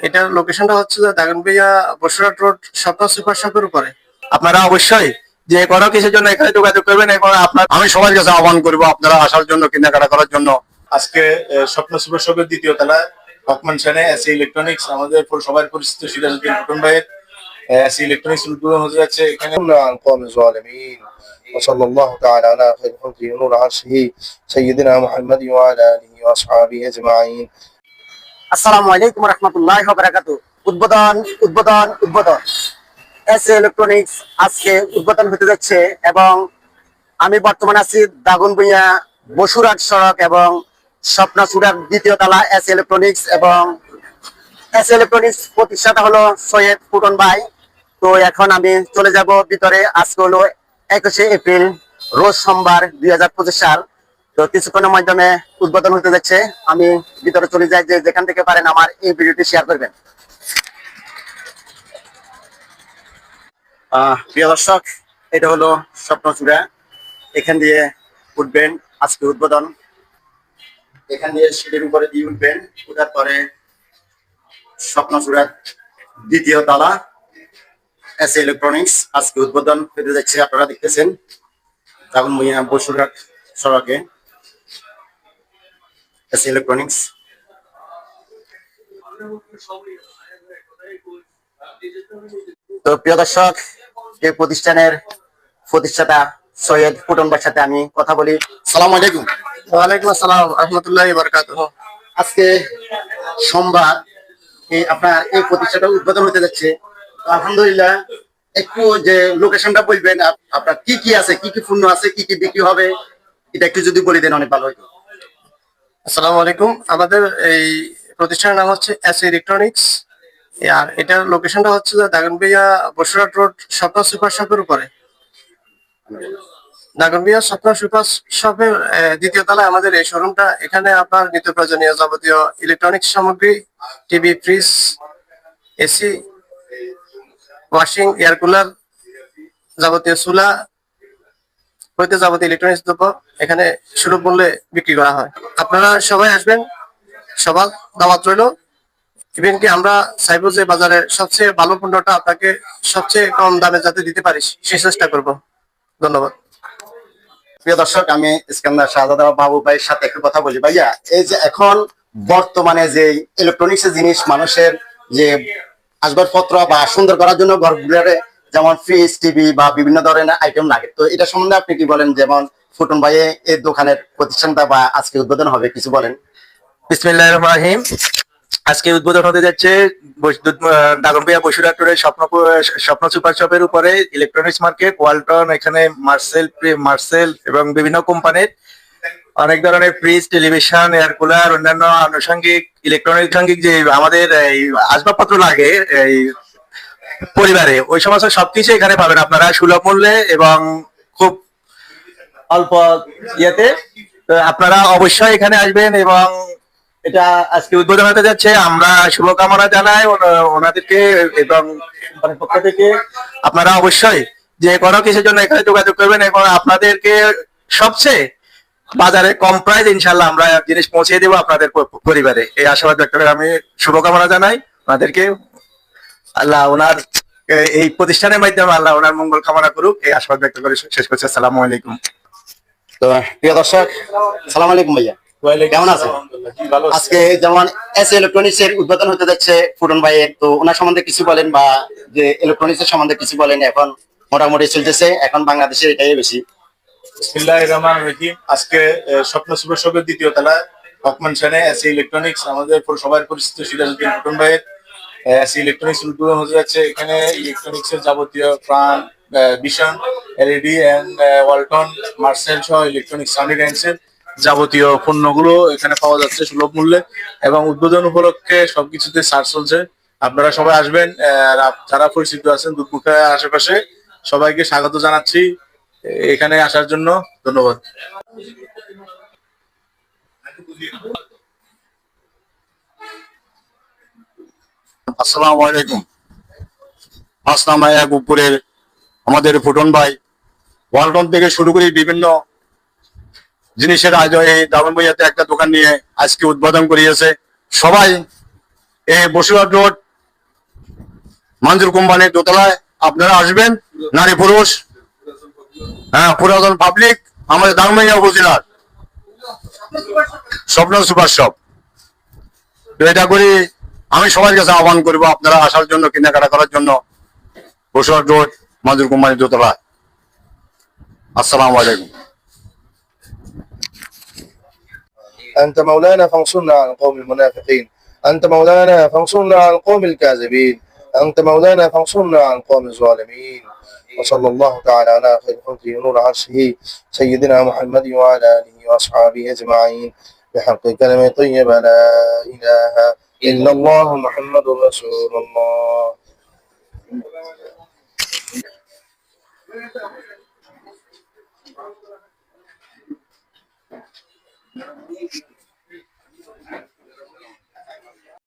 এটার লোকেশনটা হচ্ছে যে দাগনভূঞা বসুরহাট রোড স্বপ্ন সুপার শপের উপরে। আপনারা অবশ্যই যে কোনো কিছুর জন্য এখানে যোগাযোগ করবেন এবং আমি সবার কাছে আহ্বান করবো আপনারা আসার জন্য, কেনাকাটা করার জন্য। আজকে স্বপ্ন সুপার শপের দ্বিতীয় তলায় হকমান সেনে এসি ইলেকট্রনিক্স, আমাদের সবার পরিচিত সিরাজউদ্দিন টুটন ভাইয়ের এসি ইলেকট্রনিক্স উদ্বোধন হতে যাচ্ছে এখানে। وصلى الله تعالى على خير خلقه ونور عرشه سيدنا محمد وعلى اله واصحابه اجمعين। আসসালামু আলাইকুম ওয়া রাহমাতুল্লাহি ওয়া বারাকাতুহু। উদ্বোধন এসএ ইলেকট্রনিক্স আজকে উদ্বোধন হতে যাচ্ছে এবং আমি বর্তমানে আছি দাগনভূঞা বসুরহাট সড়ক এবং স্বপ্ন সুপার দ্বিতীয় তলা এসএ ইলেকট্রনিক্স। এবং এসএ ইলেকট্রনিক্স প্রতিষ্ঠাতা হলো সৈয়দ ফুটন ভাই। তো এখন আমি চলে যাব ভিতরে। আজকে হলো 21শে এপ্রিল, রোজ সোমবার 2025 সাল। তো কিছুক্ষণের মাধ্যমে উদ্বোধন হতে যাচ্ছে। আমি ভিতরে চলে যাই, যে যেখান থেকে পারেন আমার এই ভিডিওটি শেয়ার করবেন। প্রিয় দর্শক, এটা হলো স্বপ্নচূড়া। এখান দিয়ে উঠবেন, আজকে উদ্বোধন। এখান দিয়ে সিঁড়ির উপরে দিয়ে উঠবেন, উঠার পরে স্বপ্নচূড়ার দ্বিতীয় তলা এসএ ইলেকট্রনিক্স আজকে উদ্বোধন হতে যাচ্ছে। আপনারা দেখতেছেন দাগনভূঞা বসুরহাট সড়কে এসএ ইলেকট্রনিক্স। তো প্রিয় দর্শক, এই প্রতিষ্ঠানের প্রতিষ্ঠাতা সৈয়দ ফুটন ভাইয়ের সাথে আমি কথা বলি। সালাম আলাইকুম। ওয়ালাইকুম আসসালাম রাহমাতুল্লাহি ওয়া বারাকাতুহু। আজকে সোমবার আপনার এই প্রতিষ্ঠানটা উদ্বোধন হতে যাচ্ছে। আলহামদুলিল্লাহ, একটু যে লোকেশনটা বলবেন, আপনার কি কি আছে, কি কি পণ্য আছে, কি কি বিক্রি হবে, এটা একটু যদি বলে দেন অনেক ভালো হতো। আসসালামু আলাইকুম। আমাদের এই প্রতিষ্ঠানের নাম হচ্ছে এসএ ইলেকট্রনিক্স, আর এটার লোকেশনটা হচ্ছে যে দাগনভূঞা বসুরহাট রোড স্বপ্ন সুপার শপের উপরে। দাগনভূঞা স্বপ্ন সুপার শপের দ্বিতীয় তলায় আমাদের এই শোরুমটা। এখানে আপনার নিত্য প্রয়োজনীয় যাবতীয় ইলেকট্রনিক্স সামগ্রী, TV, fridge, AC, washing, air cooler, যাবতীয় চুলা হইতে যাবতীয় ইলেকট্রনিক্স দ্রব্য এখানে সুলভ মূল্যে বিক্রি করা হয়। আপনারা সবাই আসবেন, সবার দাওয়াত রইল। ইভেন কি আমরা চাইবো যে বাজারে সবচেয়ে ভালো পণ্যটা আপনাকে সবচেয়ে কম দামে যাতে দিতে পারি, সেই চেষ্টা করব। ধন্যবাদ। প্রিয় দর্শক, আমি ইস্কান্দার শাহজাদা বাবু ভাইয়ের সাথে একটু কথা বলি। ভাইয়া, এই যে এখন বর্তমানে যে ইলেকট্রনিক্স জিনিস মানুষের যে আসবাবপত্র বা সুন্দর করার জন্য ঘরগুলোরে যেমন ফ্রিজ, টিভি বা বিভিন্ন ধরনের আইটেম লাগে, তো এটা সম্বন্ধে আপনি কি বলেন? যেমন ফুটন ভাই এই দোকানের প্রতিষ্ঠানটা বা আজকে উদ্বোধন হবে, কিছু বলেন। বিসমিল্লাহির রহমানির রহিম। আজকে উদ্বোধন হতে যাচ্ছে দাগনভূঞা বসুরহাট রোডের স্বপ্ন সুপার শপের উপরে ইলেকট্রনিক্স মার্কেট, ওয়ালটন, এখানে মার্সেল এবং বিভিন্ন কোম্পানির অনেক ধরনের ফ্রিজ, টেলিভিশন, এয়ার কুলার, অন্যান্য আনুষঙ্গিক ইলেকট্রনিক যে আমাদের এই আসবাবপত্র লাগে এই পরিবারে, ওই সমস্ত সবকিছু এখানে পাবেন আপনারা সুলভ মূল্যে এবং খুব অল্প ইয়েতে। আপনারা অবশ্যই এখানে আসবেন এবং এটা আজকে উদ্বোধন হতে যাচ্ছে। আমরা শুভকামনা জানাই ওনাদেরকে এবং পক্ষ থেকে। আপনারা অবশ্যই যে কোনো কিছুর জন্য এখানে যোগাযোগ করবেন এবং আপনাদেরকে সবচেয়ে বাজারে কম প্রাইস ইনশাল্লাহ আমরা জিনিস পৌঁছে দেবো আপনাদের পরিবারে, এই আশাবাদ ব্যক্ত করে আমি শুভকামনা জানাই ওনাদেরকে। আল্লাহ ওনার এই প্রতিষ্ঠানের মাধ্যমে আল্লাহ ওনার মঙ্গল কামনা করুক, এই আশাবাদ ব্যক্ত করে শেষ করছি। আসসালামু আলাইকুম। তো প্রিয় দর্শক, সালাম আলাইকুম ভাইয়া, কেমন আছেন? আজকে যেমন এসএ ইলেকট্রনিক্স এর উদ্বোধন হতে যাচ্ছে ফুটন ভাইয়ের, তো ওনার সম্বন্ধে কিছু বলেন বা যে ইলেকট্রনিক্স এর সম্বন্ধে কিছু বলেন। এখন মোটামুটি চলতেছে, এখন বাংলাদেশে এটাই বেশি। বিসমিল্লাহির রহমানির রহিম। আজকে স্বপ্ন সুপার শপের দ্বিতীয় তলায় হকমান সেনে এসি ইলেকট্রনিক্স, আমাদের সবার পরিচিত সিরাজউদ্দিন টুটন ভাইয়ের এসি ইলেকট্রনিক্স উদ্বোধন হতে যাচ্ছে। এখানে ইলেকট্রনিক্স এর যাবতীয় Pran, Vision, LED and Walton, Marcel সহ ইলেকট্রনিক্স সাউন্ডের যাবতীয় পণ্যগুলো এখানে পাওয়া যাচ্ছে সুলভ মূল্যে এবং উদ্বোধন উপলক্ষে সবকিছুতে ছাড় চলছে। আপনারা সবাই আসবেন, যারা পরিচিত আছেন দুধমুখা আশেপাশে সবাইকে স্বাগত জানাচ্ছি এখানে আসার জন্য। ধন্যবাদ। আসসালামু আলাইকুম। আসলাম এক উপরের আমাদের ফুটন ভাই ওয়ালটন থেকে শুরু করে বিভিন্ন জিনিসের আজ এই দাগনভূঞাতে একটা দোকান নিয়ে আজকে উদ্বোধন করিয়েছে। সবাই এই বসুরহাট রোড মঞ্জুর কোম্পানির দোতলায় আপনারা আসবেন, নারী পুরুষ, হ্যাঁ, পুরাতন পাবলিক, আমাদের দাগনভূঞা উপজেলার স্বপ্ন সুপার শপ। তো এটা করি আমি সবার কাছে আহ্বান করবো আপনারা আসার জন্য, কেনাকাটা করার জন্য বসুরহাট রোড মঞ্জুর কোম্পানির দোতলায়। আসসালামু আলাইকুম। أنت مولانا فانصرنا على القوم المنافقين، أنت مولانا فانصرنا على القوم الكاذبين، أنت مولانا فانصرنا على القوم الظالمين. وصلى الله تعالى على خير خلقه ونور عرشه سيدنا محمد وعلى آله وأصحابه أجمعين بحق كلمة طيبة لا إله إلا الله محمد رسول الله.